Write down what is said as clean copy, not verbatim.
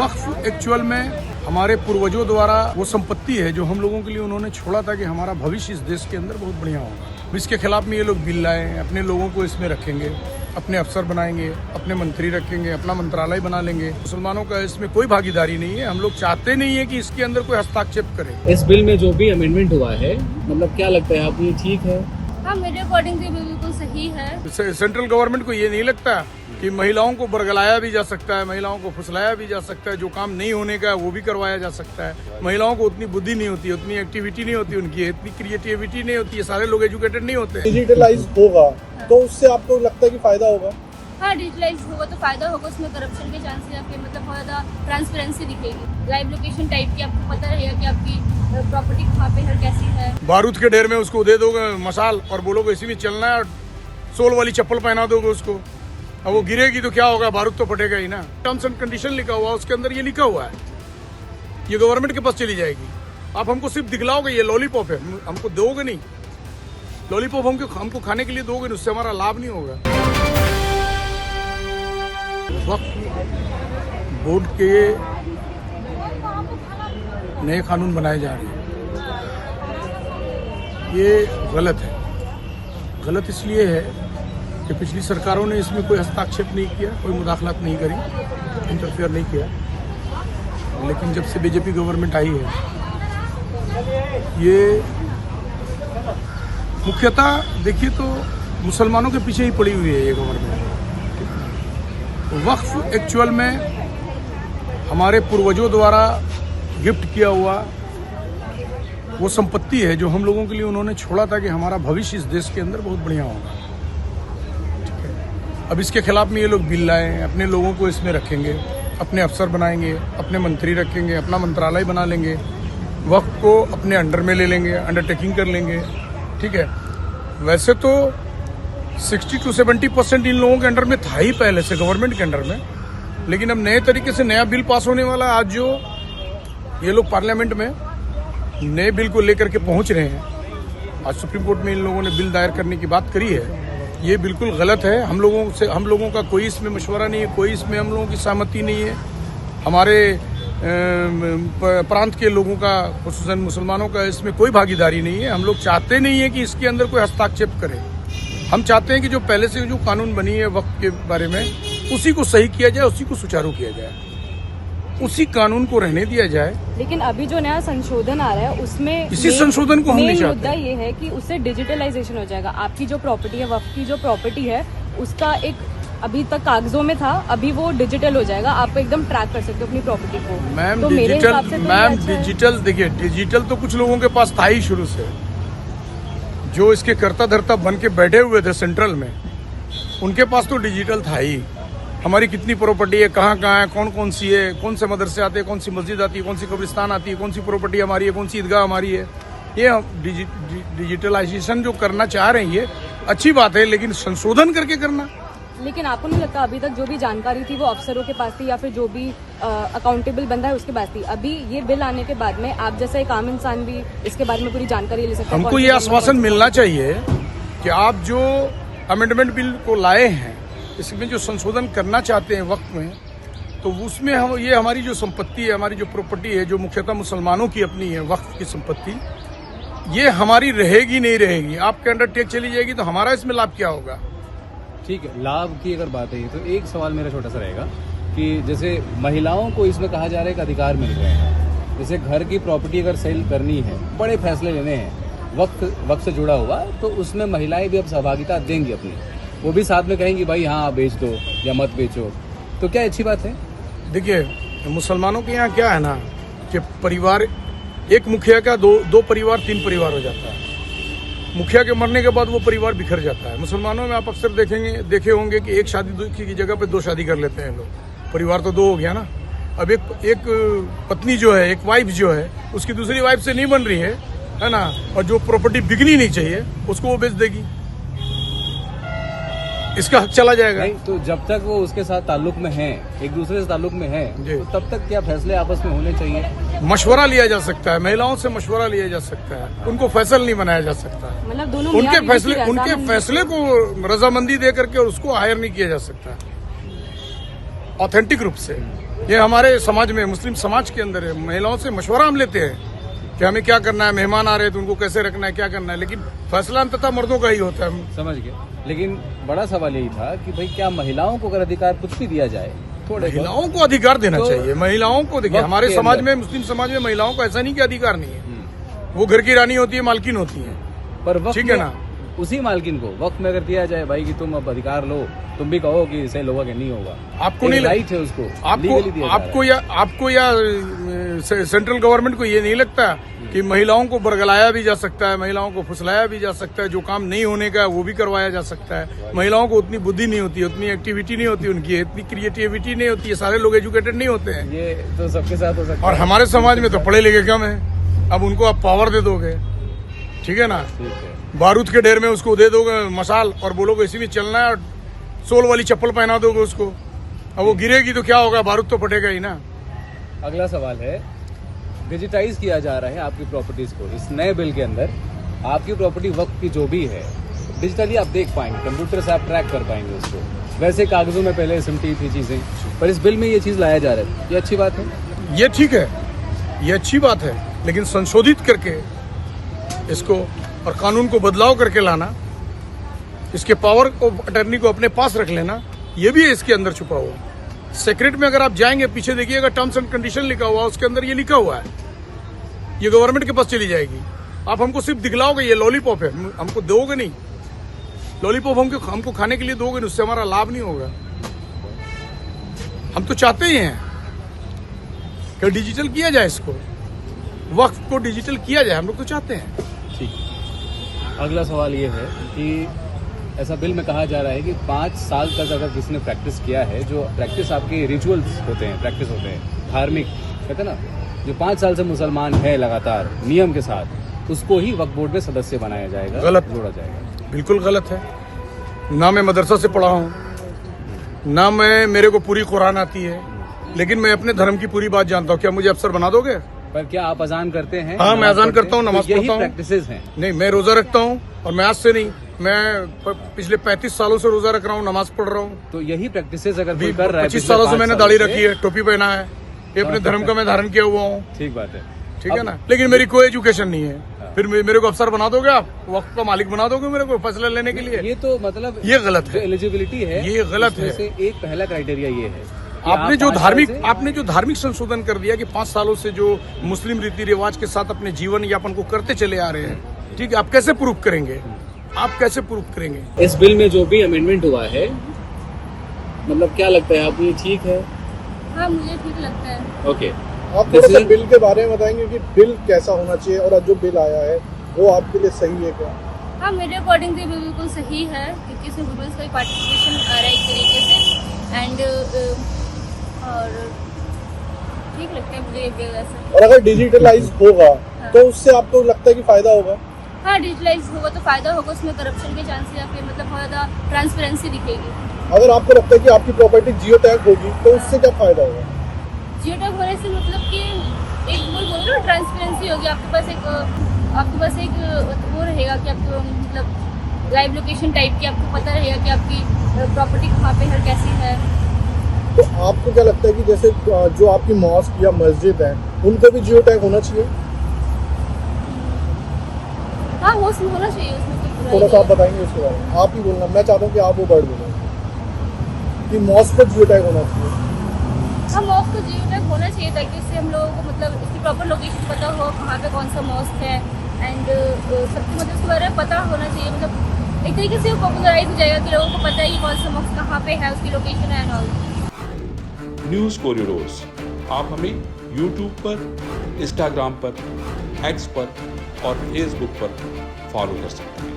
वक्फ actual में हमारे पूर्वजों द्वारा वो संपत्ति है जो हम लोगों के लिए उन्होंने छोड़ा था कि हमारा भविष्य इस देश के अंदर बहुत बढ़िया होगा। इसके खिलाफ में ये लोग बिल लाए, अपने लोगों को इसमें रखेंगे, अपने अफसर बनाएंगे, अपने मंत्री रखेंगे, अपना मंत्रालय बना लेंगे। मुसलमानों का इसमें कोई भागीदारी नहीं है। हम लोग चाहते नहीं है कि इसके अंदर कोई हस्ताक्षेप करे। इस बिल में जो भी अमेंडमेंट हुआ है, मतलब क्या लगता है आपको, ये ठीक है? हाँ, मेरे अकॉर्डिंग तो बिल्कुल सही है। सेंट्रल गवर्नमेंट को ये नहीं लगता कि महिलाओं को बरगलाया भी जा सकता है, महिलाओं को फुसलाया भी जा सकता है, जो काम नहीं होने का है वो भी करवाया जा सकता है। महिलाओं को उतनी बुद्धि नहीं होती, उतनी एक्टिविटी नहीं होती, उनकी इतनी क्रिएटिविटी नहीं होती है, सारे लोग एजुकेटेड नहीं होते। डिजिटलाइज होगा तो उससे आपको लगता है कि फायदा होगा? हाँ, डिजिटलाइज होगा तो फायदा होगा। उसमें करप्शन के चांसेस या फिर मतलब बहुत ज़्यादा ट्रांसपेरेंसी दिखेगी। लाइव लोकेशन टाइप की आपको पता रहेगा कि आपकी प्रॉपर्टी कहाँ पे है, कैसी है। बारूद के ढेर में उसको दे दोगे मसाल और बोलोगे इसी में चलना है, और सोल वाली चप्पल पहना दोगे उसको, अब वो गिरेगी तो क्या होगा? बारूद तो फटेगा ही ना। टर्म्स एंड कंडीशन लिखा हुआ, उसके अंदर ये लिखा हुआ है, ये गवर्नमेंट के पास चली जाएगी। आप हमको सिर्फ दिखलाओगे ये लॉलीपॉप है, हमको दोगे नहीं। लॉलीपॉप हमको खाने के लिए दोगे नहीं, उससे हमारा लाभ नहीं होगा। वक्फ बोर्ड के नए कानून बनाए जा रहे हैं, ये गलत है। गलत इसलिए है कि पिछली सरकारों ने इसमें कोई हस्ताक्षेप नहीं किया, कोई मुदाखलत नहीं करी, इंटरफेयर नहीं किया। लेकिन जब से बीजेपी गवर्नमेंट आई है, ये मुख्यतः देखिए तो मुसलमानों के पीछे ही पड़ी हुई है ये गवर्नमेंट। वक्फ एक्चुअल में हमारे पूर्वजों द्वारा गिफ्ट किया हुआ वो संपत्ति है जो हम लोगों के लिए उन्होंने छोड़ा था कि हमारा भविष्य इस देश के अंदर बहुत बढ़िया होगा। ठीक है, अब इसके खिलाफ में ये लोग बिल लाए, अपने लोगों को इसमें रखेंगे, अपने अफसर बनाएंगे, अपने मंत्री रखेंगे, अपना मंत्रालय बना लेंगे, वक्फ को अपने अंडर में ले लेंगे, अंडरटेकिंग कर लेंगे। ठीक है, वैसे तो 60 to 70% इन लोगों के अंडर में था ही पहले से, गवर्नमेंट के अंडर में। लेकिन अब नए तरीके से नया बिल पास होने वाला है। आज जो ये लोग पार्लियामेंट में नए बिल को लेकर के पहुंच रहे हैं, आज सुप्रीम कोर्ट में इन लोगों ने बिल दायर करने की बात करी है, ये बिल्कुल गलत है। हम लोगों का कोई इसमें मशवरा नहीं है, कोई इसमें हम लोगों की सहमति नहीं है। हमारे प्रांत के लोगों का, खुसूसन मुसलमानों का इसमें कोई भागीदारी नहीं है। हम लोग चाहते नहीं है कि इसके अंदर कोई हस्ताक्षेप करे। हम चाहते हैं कि जो पहले से जो कानून बनी है वक्फ के बारे में, उसी को सही किया जाए, उसी को सुचारू किया जाए, उसी कानून को रहने दिया जाए। लेकिन अभी जो नया संशोधन आ रहा है उसमें इसी संशोधन को हम नहीं चाहते। मुद्दा ये है कि उससे डिजिटलाइजेशन हो जाएगा। आपकी जो प्रॉपर्टी है, वक्फ की जो प्रॉपर्टी है, उसका एक अभी तक कागजों में था, अभी वो डिजिटल हो जाएगा। आप एकदम ट्रैक कर सकते हो अपनी प्रॉपर्टी को। मैम तो डिजिटल देखिए, डिजिटल तो कुछ लोगों के पास था ही शुरू से। जो इसके कर्ता धर्ता बन के बैठे हुए थे सेंट्रल में, उनके पास तो डिजिटल था ही। हमारी कितनी प्रॉपर्टी है, कहाँ है, कौन कौन सी है, कौन से मदरसे आते हैं, कौन सी मस्जिद आती है, कौन सी कब्रिस्तान आती है, कौन सी प्रॉपर्टी हमारी है, कौन सी ईदगाह हमारी है। ये डिजिटलाइजेशन जो करना चाह रहे हैं ये अच्छी बात है, लेकिन संशोधन करके करना। लेकिन आपको नहीं लगता अभी तक जो भी जानकारी थी वो अफसरों के पास थी या फिर जो भी अकाउंटेबल बंदा है उसके पास थी? अभी ये बिल आने के बाद में आप जैसा एक आम इंसान भी इसके बारे में पूरी जानकारी ले सकते हैं। हमको ये आश्वासन मिलना चाहिए कि आप जो अमेंडमेंट बिल को लाए हैं, इसमें जो संशोधन करना चाहते हैं वक्त में, तो उसमें हम ये हमारी जो संपत्ति है, हमारी जो प्रॉपर्टी है, जो मुख्यतः मुसलमानों की अपनी है, वक्फ की संपत्ति, ये हमारी रहेगी नहीं रहेगी। आपके अंडर टेक चली जाएगी तो हमारा इसमें लाभ क्या होगा? ठीक है, लाभ की अगर बात है तो एक सवाल मेरा छोटा सा रहेगा कि जैसे महिलाओं को इसमें कहा जा रहा है कि अधिकार मिल रहे हैं, जैसे घर की प्रॉपर्टी अगर सेल करनी है, बड़े फैसले लेने हैं वक्त से जुड़ा हुआ, तो उसमें महिलाएं भी अब सहभागिता देंगी अपनी, वो भी साथ में कहेंगी भाई हाँ बेच दो या मत बेचो, तो क्या अच्छी बात है? देखिए, मुसलमानों के यहाँ क्या है ना कि परिवार, एक मुखिया का दो परिवार, 3 परिवार हो जाता है। मुखिया के मरने के बाद वो परिवार बिखर जाता है। मुसलमानों में आप अक्सर देखे होंगे कि एक शादी की जगह पे 2 शादी कर लेते हैं लोग, परिवार तो 2 हो गया ना। अब एक पत्नी जो है, एक वाइफ जो है, उसकी दूसरी वाइफ से नहीं बन रही है ना, और जो प्रॉपर्टी बिकनी नहीं चाहिए उसको वो बेच देगी, इसका हक चला जाएगा। नहीं, तो जब तक वो उसके साथ ताल्लुक में है, एक दूसरे से ताल्लुक में है, तो तब तक क्या फैसले आपस में होने चाहिए? मशवरा लिया जा सकता है, महिलाओं से मशवरा लिया जा सकता है, उनको फैसल नहीं बनाया जा सकता। मतलब दोनों उनके फैसले को रजामंदी दे करके उसको हायर नहीं किया जा सकता ऑथेंटिक रूप से। ये हमारे समाज में, मुस्लिम समाज के अंदर है। महिलाओं से मशवरा हम लेते हैं कि हमें क्या करना है, मेहमान आ रहे हैं तो उनको कैसे रखना है, क्या करना है, लेकिन फैसला अंततः मर्दों का ही होता है। समझ गए। लेकिन बड़ा सवाल यही था कि भाई क्या महिलाओं को अगर अधिकार कुछ भी दिया जाए, थोड़े बहुत, महिलाओं को अधिकार देना तो चाहिए। महिलाओं को देखिए, वक्त हमारे के समाज अंदर। में, मुस्लिम समाज में महिलाओं को ऐसा नहीं कि अधिकार नहीं है। वो घर की रानी होती है, मालकिन होती है। पर वक्त ठीक है में ना? उसी मालकिन को वक्त में अगर दिया जाए भाई कि तुम अब अधिकार लो, तुम भी कहो कि सही होगा कि नहीं होगा, आपको नहीं राइट है उसको, legally दिया जा आपको या सेंट्रल गवर्नमेंट को ये नहीं लगता कि महिलाओं को बरगलाया भी जा सकता है, महिलाओं को फुसलाया भी जा सकता है, जो काम नहीं होने का है वो भी करवाया जा सकता है। महिलाओं को उतनी बुद्धि नहीं होती, उतनी एक्टिविटी नहीं होती उनकी, इतनी क्रिएटिविटी नहीं होती है। सारे लोग एजुकेटेड नहीं होते हैं ये तो सबके साथ हो सकता और है। हमारे समाज में तो पढ़े लिखे कम है। अब उनको आप पावर दे दोगे, ठीक है ना, ठीक है। बारूद के ढेर में उसको दे दोगे मसाल और बोलोगे इसी में चलना है, और सोल वाली चप्पल पहना दोगे उसको, अब वो गिरेगी तो क्या होगा, बारूद तो फटेगा ही ना। अगला सवाल है, डिजिटाइज किया जा रहा है आपकी प्रॉपर्टीज को। इस नए बिल के अंदर आपकी प्रॉपर्टी वक्त की जो भी है डिजिटली आप देख पाएंगे, कंप्यूटर से आप ट्रैक कर पाएंगे उसको। वैसे कागजों में पहले सिमटी थी चीजें, पर इस बिल में ये चीज लाया जा रहा है, ये अच्छी बात है। ये ठीक है, ये अच्छी बात है, लेकिन संशोधित करके इसको और कानून को बदलाव करके लाना, इसके पावर को अटर्नी को अपने पास रख लेना, ये भी है इसके अंदर छुपा हुआ। सेक्रेट में अगर आप जाएंगे, पीछे देखिएगा टर्म्स एंड कंडीशन लिखा हुआ, उसके अंदर ये लिखा हुआ है, ये गवर्नमेंट के पास चली जाएगी। आप हमको सिर्फ दिखलाओगे ये लॉलीपॉप है, हमको दोगे नहीं। लॉलीपॉप हमको खाने के लिए दोगे नहीं, उससे हमारा लाभ नहीं होगा। हम तो चाहते ही हैं कि डिजिटल किया जाए, इसको वक्त को डिजिटल किया जाए, हम लोग तो चाहते हैं। ठीक। अगला सवाल ये है कि ऐसा बिल में कहा जा रहा है कि 5 साल तक अगर किसी ने प्रैक्टिस किया है, जो प्रैक्टिस आपके रिचुअल्स होते हैं, प्रैक्टिस होते हैं धार्मिक, कहते हैं ना, जो 5 साल से मुसलमान है लगातार नियम के साथ, उसको ही वक्फ बोर्ड में सदस्य बनाया जाएगा, गलत, जोड़ा जाएगा। बिल्कुल गलत है। ना मैं मदरसा से पढ़ा हूँ, ना मेरे को पूरी कुरान आती है, लेकिन मैं अपने धर्म की पूरी बात जानता हूँ। क्या मुझे अफसर बना दोगे? पर क्या आप अजान करते हैं? हाँ, मैं अजान करता हूँ, नमाज पढ़ता हूँ। प्रैक्टिसेस हैं। नहीं, मैं रोजा रखता हूँ, और मैं आज से नहीं, मैं पिछले 35 सालों से रोजा रख रहा हूँ, नमाज पढ़ रहा हूँ। तो यही प्रैक्टिसेस अगर कोई कर रहा है, 25 सालों से मैंने दाढ़ी रखी है, टोपी पहना है, ये अपने धर्म का मैं धारण किया हुआ हूँ। ठीक बात है, ठीक है ना, लेकिन मेरी कोई एजुकेशन नहीं है। फिर मेरे को अफसर बना दोगे आप, वक्त का मालिक बना दोगे मेरे को फैसला लेने के लिए? ये तो मतलब ये गलत है, एलिजिबिलिटी है, ये गलत है। से एक पहला क्राइटेरिया ये है। आपने जो धार्मिक संशोधन कर दिया कि 5 सालों से जो मुस्लिम रीति रिवाज के साथ अपने जीवन यापन को करते चले आ रहे हैं, ठीक है, आप कैसे प्रूव करेंगे? आप कैसे प्रूव करेंगे? इस बिल में जो भी अमेंडमेंट हुआ है, मतलब क्या लगता है आपको, ये ठीक है? हाँ, मुझे ठीक लगता है। ओके, आप थोड़ा सा बिल के बारे में बताएंगे कि बिल कैसा होना चाहिए और जो बिल आया है वो आपके लिए सही है क्या? हाँ, मेरे अकॉर्डिंग तो बिल्कुल सही है, क्योंकि इसमें वुमेन्स का भी पार्टिसिपेशन आ रहा है एक तरीके से, एंड और ठीक लगता है मुझे ये बिल ऐसा। और अगर डिजिटलाइज होगा तो उससे आपको लगता है कि फायदा होगा? हाँ, डिजिटलाइज होगा तो फायदा होगा, उसमें करप्शन के चांसेस या फिर मतलब बहुत ज़्यादा ट्रांसपेरेंसी दिखेगी। अगर आपको लगता है कि आपकी प्रॉपर्टी जियो टैग होगी तो उससे क्या फायदा होगा? जियो टैग होने से मतलब कि एक वो बोलो ना, ट्रांसपेरेंसी होगी, आपके पास एक वो रहेगा कि आपको मतलब लाइव लोकेशन टाइप की आपको पता रहेगा कि आपकी प्रॉपर्टी कहाँ पे है, कैसी है। तो आपको क्या लगता है कि जैसे जो आपकी मॉस्क या मस्जिद है उनको भी जियो टैग होना चाहिए? हाँ, होना चाहिए उसमें। थोड़ा सा आप बताएंगे उसके बारे में? आप ही बोलना, मैं चाहता हूँ कि आप वो वर्ड बोलें कि मॉस्क पर जियो टैग होना चाहिए। हाँ, मॉस्क को जियो टैग होना चाहिए, ताकि इससे हम लोगों को मतलब इसकी प्रॉपर लोकेशन पता हो, कहाँ पे कौन सा मॉस्क है, एंड सबको मतलब उसके बारे में पता होना चाहिए। मतलब एक तरीके से वो पॉपुलराइज हो जाएगा कि लोगों को पता है कि कौन सा मॉस्क कहाँ पे है, उसकी लोकेशन है एंड ऑल। न्यूज़ कोरिडोर्स आप हमें यूट्यूब पर, इंस्टाग्राम पर, एक्स पर और फेसबुक पर फॉलो कर सकते हैं।